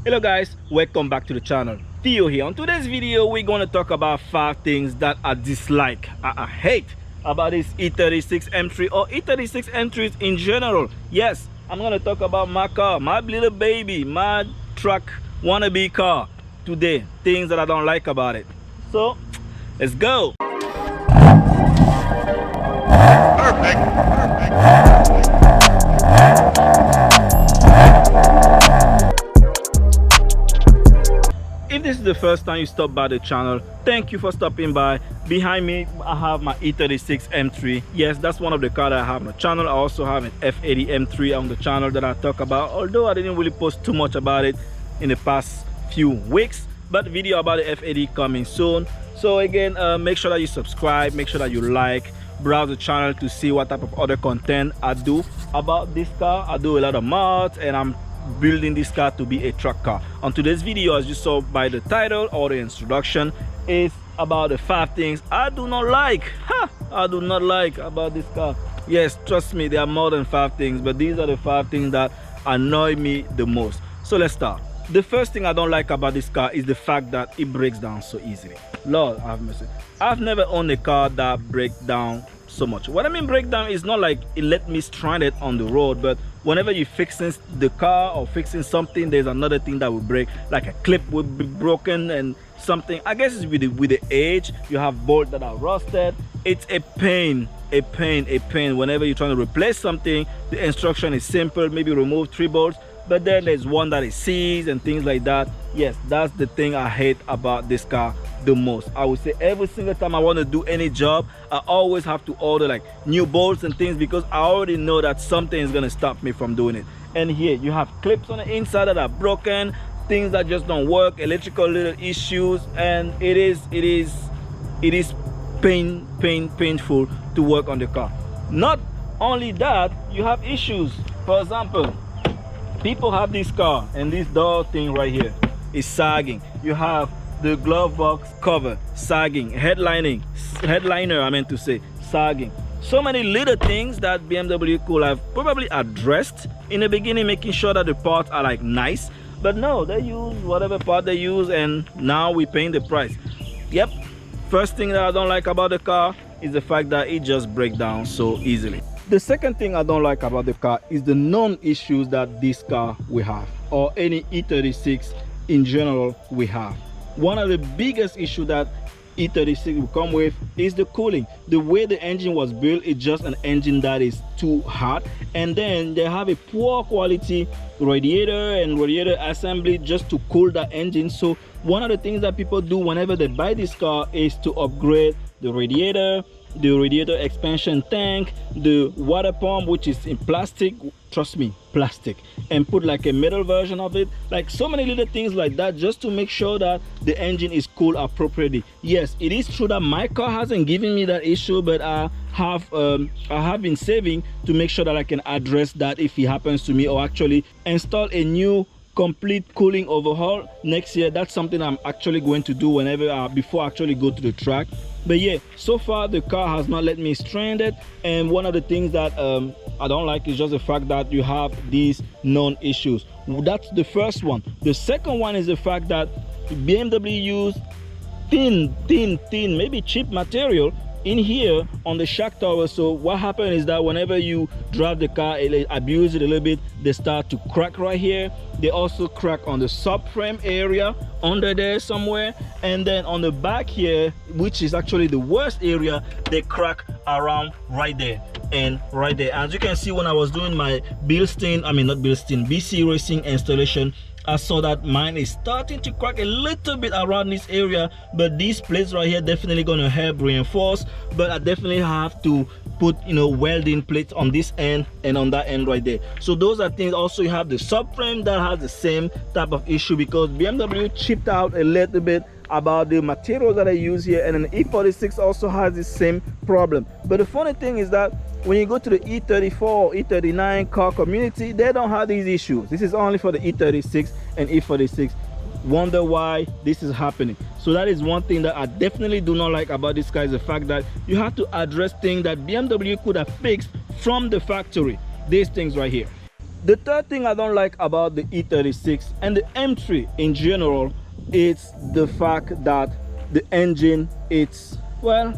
Hello guys, welcome back to the channel. Theo here. On today's video we're going to talk about 5 things that I dislike, I hate about this E36 M3 or E36 M3s in general. Yes, I'm going to talk about my car, my little baby, my truck wannabe car today. Things that I don't like about it. So let's go. If this is the first time you stop by the channel, thank you for stopping by. Behind me I have my E36 M3. Yes, that's one of the cars that I have on the channel. I also have an F80 M3 on the channel that I talk about, although I didn't really post too much about it in the past few weeks, but video about the F80 coming soon. So again, make sure that you subscribe, make sure that you like, browse the channel to see what type of other content I do about this car. I do a lot of mods and I'm building this car to be a truck car. On today's video, as you saw by the title or the introduction, is about the 5 things I do not like. I do not like about this car. Yes, trust me, there are more than 5 things, but these are the 5 things that annoy me the most. So let's start. The first thing I don't like about this car is the fact that it breaks down so easily. Lord have mercy. I've never owned a car that breaks down so much. What I mean breakdown is not like it let me stranded on the road, but whenever you're fixing the car or fixing something, there's another thing that will break, like a clip will be broken and something. I guess it's with the age. You have bolts that are rusted. It's a pain. Whenever you're trying to replace something, the instruction is simple, maybe remove 3 bolts, but then there's one that is seized and things like that. Yes, that's the thing I hate about this car the most. I would say every single time I want to do any job, I always have to order like new bolts and things, because I already know that something is going to stop me from doing it. And here you have clips on the inside that are broken, things that just don't work, electrical little issues, and it is painful to work on the car. Not only that, you have issues. For example, people have this car and this door thing right here is sagging. You have the glove box cover sagging, headliner I meant to say, sagging. So many little things that BMW could have probably addressed in the beginning, making sure that the parts are like nice, but no, they use whatever part they use and now we're paying the price. Yep, first thing that I don't like about the car is the fact that it just breaks down so easily. The second thing I don't like about the car is the known issues that this car will have, or any E36 in general we have. One of the biggest issues that E36 will come with is the cooling. The way the engine was built is just an engine that is too hot, and then they have a poor quality radiator and radiator assembly just to cool that engine. So one of the things that people do whenever they buy this car is to upgrade the radiator expansion tank, the water pump, which is in plastic, trust me, plastic, and put like a metal version of it. Like so many little things like that just to make sure that the engine is cooled appropriately. Yes, it is true that my car hasn't given me that issue, but I have been saving to make sure that I can address that if it happens to me, or actually install a new complete cooling overhaul next year. That's something I'm actually going to do whenever before I actually go to the track. But yeah, so far the car has not let me stranded, and one of the things that I don't like is just the fact that you have these known issues. That's the first one. The second one is the fact that BMW use thin, maybe cheap material in here on the shock tower. So what happened is that whenever you drive the car, it abuse it a little bit, they start to crack right here. They also crack on the subframe area under there somewhere, and then on the back here, which is actually the worst area, they crack around right there and right there. As you can see, when I was doing my BC Racing installation, I saw that mine is starting to crack a little bit around this area, but these plates right here definitely going to help reinforce. But I definitely have to put, you know, welding plates on this end and on that end right there. So those are things. Also, you have the subframe that has the same type of issue, because BMW chipped out a little bit about the materials that I use here, and an E36 also has the same problem. But the funny thing is that when you go to the E34 or E39 car community, they don't have these issues. This is only for the E36 and E46. Wonder why this is happening. So that is one thing that I definitely do not like about this car, is the fact that you have to address things that BMW could have fixed from the factory. These things right here. The third thing I don't like about the E36 and the M3 in general, it's the fact that the engine, it's, well,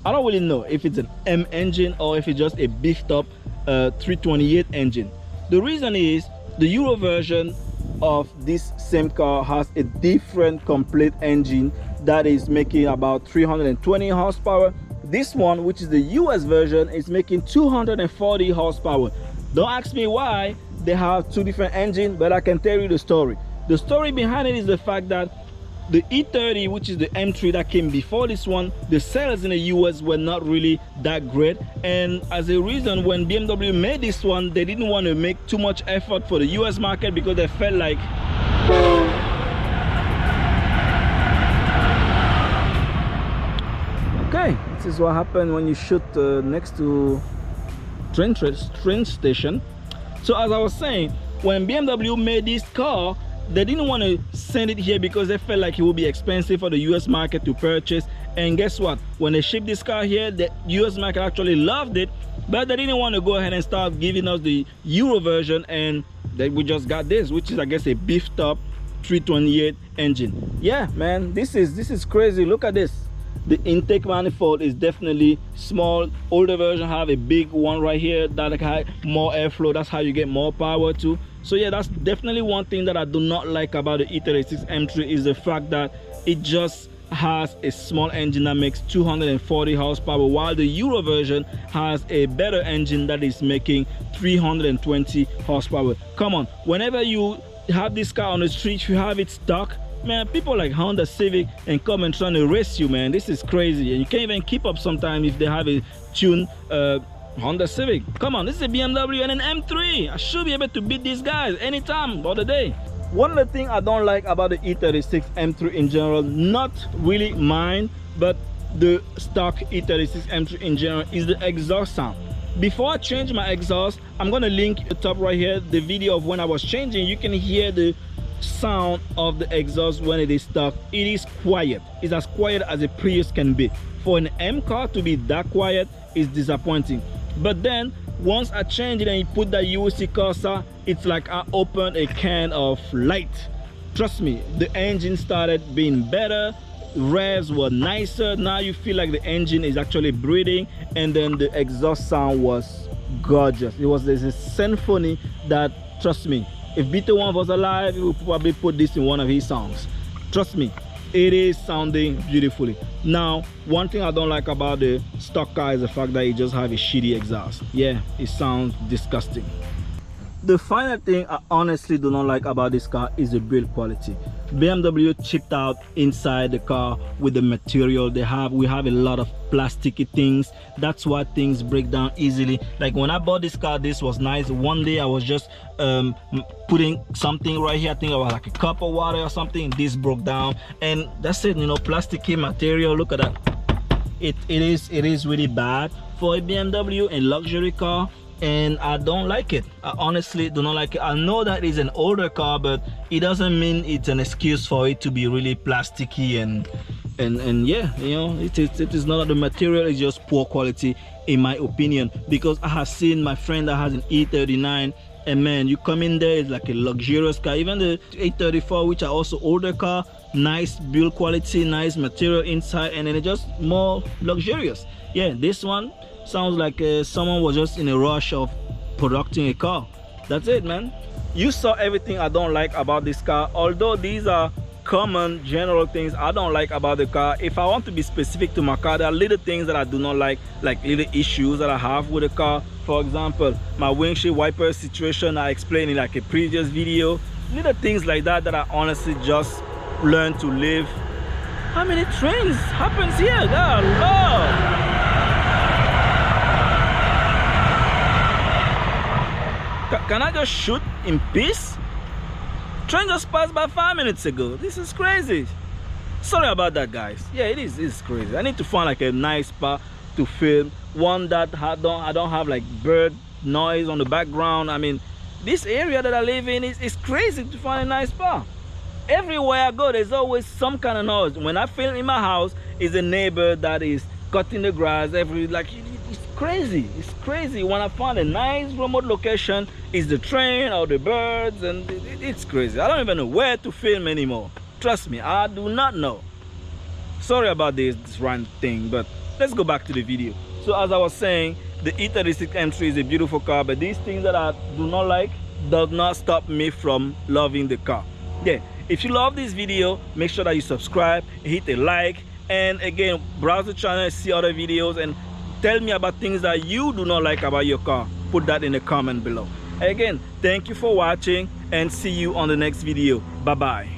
I don't really know if it's an M engine or if it's just a beefed up 328 engine. The reason is the Euro version of this same car has a different complete engine that is making about 320 horsepower. This one, which is the US version, is making 240 horsepower. Don't ask me why they have two different engines, but I can tell you the story. The story behind it is the fact that the E30, which is the M3 that came before this one, the sales in the US were not really that great, and as a reason, when BMW made this one, they didn't want to make too much effort for the US market because they felt like okay, this is what happened when you shoot next to train station. So as I was saying, when BMW made this car, they didn't want to send it here because they felt like it would be expensive for the US market to purchase. And guess what? When they shipped this car here, the US market actually loved it, but they didn't want to go ahead and start giving us the Euro version, and then we just got this, which is, I guess, a beefed up 328 engine. Yeah, man, this is crazy. Look at this. The intake manifold is definitely small. Older version have a big one right here that has more airflow. That's how you get more power too. So yeah, that's definitely one thing that I do not like about the E36 M3 is the fact that it just has a small engine that makes 240 horsepower, while the Euro version has a better engine that is making 320 horsepower. Come on, whenever you have this car on the street, you have it stuck, man, people like Honda Civic and come and trying to race you, man. This is crazy, and you can't even keep up sometimes if they have a tuned Honda Civic. Come on, this is a BMW and an M3. I should be able to beat these guys anytime of the day. One of the things I don't like about the E36 M3 in general, not really mine, but the stock E36 M3 in general, is the exhaust sound. Before I change my exhaust, I'm gonna link at the top right here the video of when I was changing. You can hear the sound of the exhaust when it is stuck. It is quiet. It's as quiet as a Prius can be. For an M car to be that quiet is disappointing. But then once I change it and you put that UC cursor, it's like I opened a can of light. Trust me, the engine started being better, revs were nicer. Now you feel like the engine is actually breathing, and then the exhaust sound was gorgeous. It was this symphony that, trust me, if Beto was alive, he would probably put this in one of his songs. Trust me, it is sounding beautifully. Now, one thing I don't like about the stock car is the fact that it just have a shitty exhaust. Yeah, it sounds disgusting. The final thing I honestly do not like about this car is the build quality. BMW chipped out inside the car with the material they have. We have a lot of plasticky things. That's why things break down easily. Like when I bought this car, this was nice. One day I was just putting something right here. I think it was like a cup of water or something. This broke down, and that's it. You know, plasticky material. Look at that. It is really bad for a BMW and luxury car, and I don't like it. I honestly do not like it. I know that it's an older car, but it doesn't mean it's an excuse for it to be really plasticky and yeah, you know, it is not the material, it's just poor quality in my opinion. Because I have seen my friend that has an E39, and man, you come in there, it's like a luxurious car. Even the A34, which are also older car, nice build quality, nice material inside, and then it's just more luxurious. Yeah, this one sounds like someone was just in a rush of producing a car. That's it, man. You saw everything I don't like about this car. Although these are common general things I don't like about the car, if I want to be specific to my car, there are little things that I do not like little issues that I have with the car. For example, my windshield wiper situation, I explained in like a previous video. Little things like that that I honestly just learned to live. How many trains happens here? God, Lord. Can I just shoot in peace? Train just passed by 5 minutes ago. This is crazy. Sorry about that, guys. Yeah, it's crazy. I need to find like a nice spot to film, one that I don't have like bird noise on the background. I mean, this area that I live in is crazy to find a nice spot. Everywhere I go, there's always some kind of noise. When I film in my house, is a neighbor that is cutting the grass it's crazy. It's crazy. When I find a nice remote location, it's the train or the birds, and it's crazy. I don't even know where to film anymore. Trust me, I do not know. Sorry about this rant thing, but let's go back to the video. So as I was saying, the E36 M3 is a beautiful car, but these things that I do not like does not stop me from loving the car. Yeah, if you love this video, make sure that you subscribe, hit a like, and again, browse the channel, see other videos, and tell me about things that you do not like about your car. Put that in the comment below. Again, thank you for watching, and see you on the next video. Bye bye.